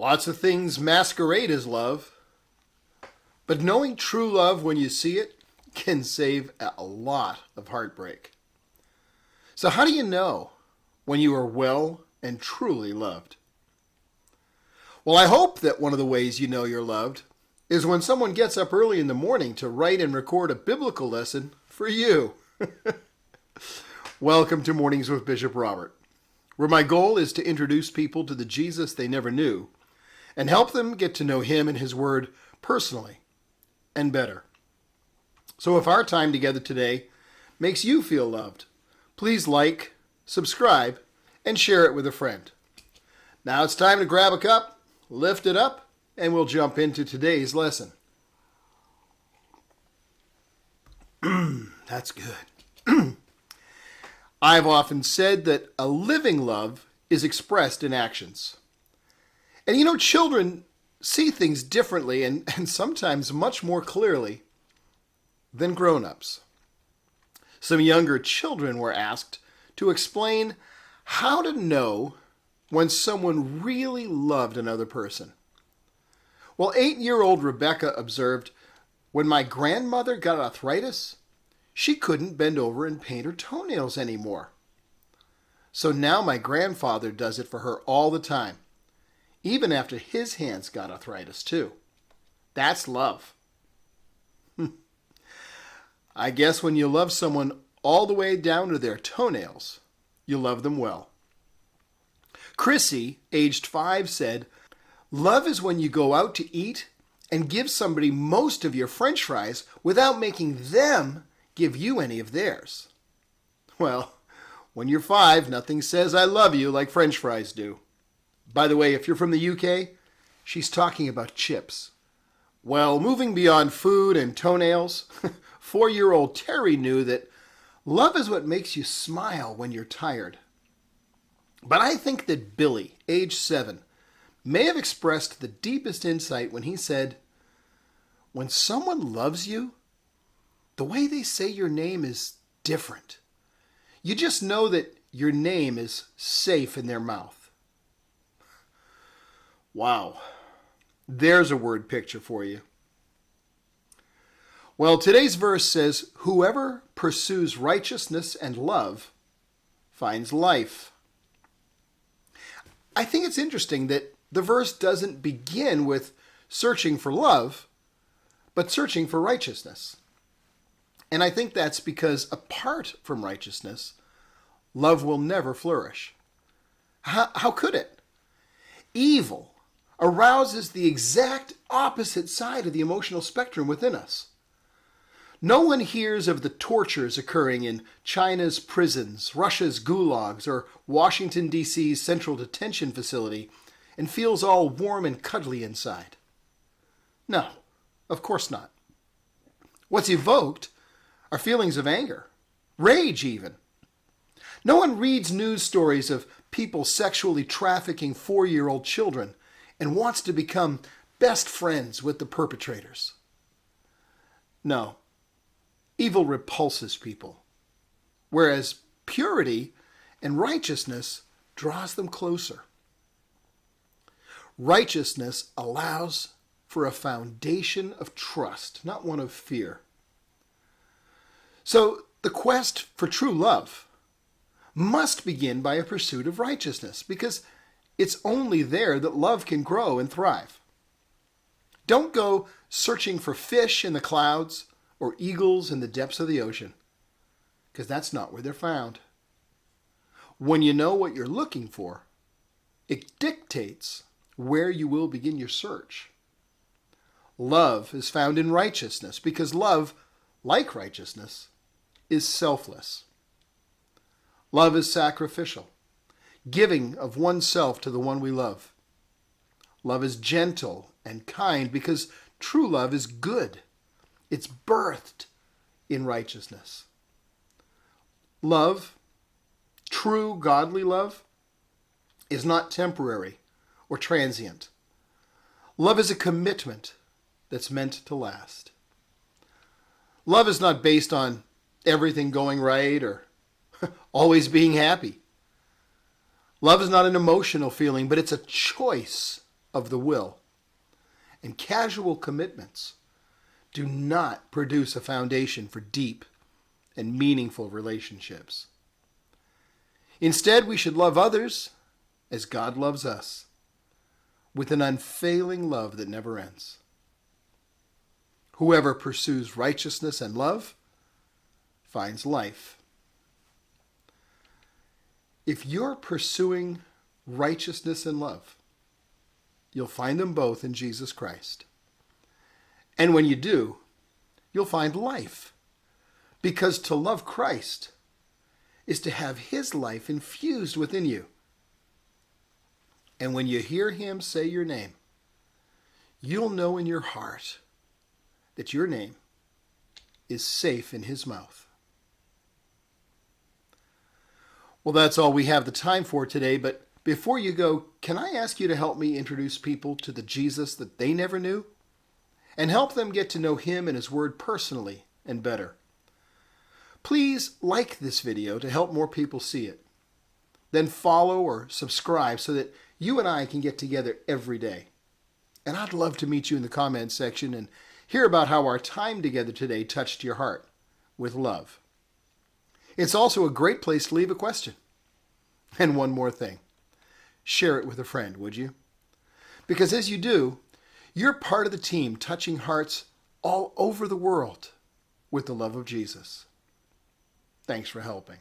Lots of things masquerade as love, but knowing true love when you see it can save a lot of heartbreak. So, how do you know when you are well and truly loved? Well, I hope that one of the ways you know you're loved is when someone gets up early in the morning to write and record a biblical lesson for you. Welcome to Mornings with Bishop Robert, where my goal is to introduce people to the Jesus they never knew and help them get to know him and his word personally and better. So if our time together today makes you feel loved, please like, subscribe, and share it with a friend. Now it's time to grab a cup, lift it up, and we'll jump into today's lesson. That's good. I've often said that a living love is expressed in actions. And you know, children see things differently and sometimes much more clearly than grown-ups. Some younger children were asked to explain how to know when someone really loved another person. Well, 8-year-old Rebecca observed, "When my grandmother got arthritis, she couldn't bend over and paint her toenails anymore. So now my grandfather does it for her all the time, even after his hands got arthritis too. That's love." I guess when you love someone all the way down to their toenails, you love them well. Chrissy, aged 5, said, "Love is when you go out to eat and give somebody most of your French fries without making them give you any of theirs." Well, when you're 5, nothing says I love you like French fries do. By the way, if you're from the UK, she's talking about chips. Well, moving beyond food and toenails, 4-year-old Terry knew that love is what makes you smile when you're tired. But I think that Billy, age 7, may have expressed the deepest insight when he said, "When someone loves you, the way they say your name is different. You just know that your name is safe in their mouth." Wow, there's a word picture for you. Well, today's verse says, "Whoever pursues righteousness and love finds life." I think it's interesting that the verse doesn't begin with searching for love, but searching for righteousness. And I think that's because apart from righteousness, love will never flourish. How could it? Evil arouses the exact opposite side of the emotional spectrum within us. No one hears of the tortures occurring in China's prisons, Russia's gulags, or Washington, D.C.'s Central Detention Facility and feels all warm and cuddly inside. No, of course not. What's evoked are feelings of anger, rage even. No one reads news stories of people sexually trafficking 4-year-old children and wants to become best friends with the perpetrators. No, evil repulses people, whereas purity and righteousness draws them closer. Righteousness allows for a foundation of trust, not one of fear. So the quest for true love must begin by a pursuit of righteousness, because it's only there that love can grow and thrive. Don't go searching for fish in the clouds or eagles in the depths of the ocean, because that's not where they're found. When you know what you're looking for, it dictates where you will begin your search. Love is found in righteousness, because love, like righteousness, is selfless. Love is sacrificial, giving of oneself to the one we love. Love is gentle and kind, because true love is good. It's birthed in righteousness. Love, true godly love, is not temporary or transient. Love is a commitment that's meant to last. Love is not based on everything going right or always being happy. Love is not an emotional feeling, but it's a choice of the will and casual commitments do not produce a foundation for deep and meaningful relationships. Instead, we should love others as God loves us, with an unfailing love that never ends. Whoever pursues righteousness and love finds life. If you're pursuing righteousness and love, you'll find them both in Jesus Christ. And when you do, you'll find life. Because to love Christ is to have his life infused within you. And when you hear him say your name, you'll know in your heart that your name is safe in his mouth. Well, that's all we have the time for today, but before you go, can I ask you to help me introduce people to the Jesus that they never knew? And help them get to know him and his word personally and better. Please like this video to help more people see it. Then follow or subscribe so that you and I can get together every day. And I'd love to meet you in the comments section and hear about how our time together today touched your heart with love. It's also a great place to leave a question. And one more thing. Share it with a friend, would you? Because as you do, you're part of the team touching hearts all over the world with the love of Jesus. Thanks for helping.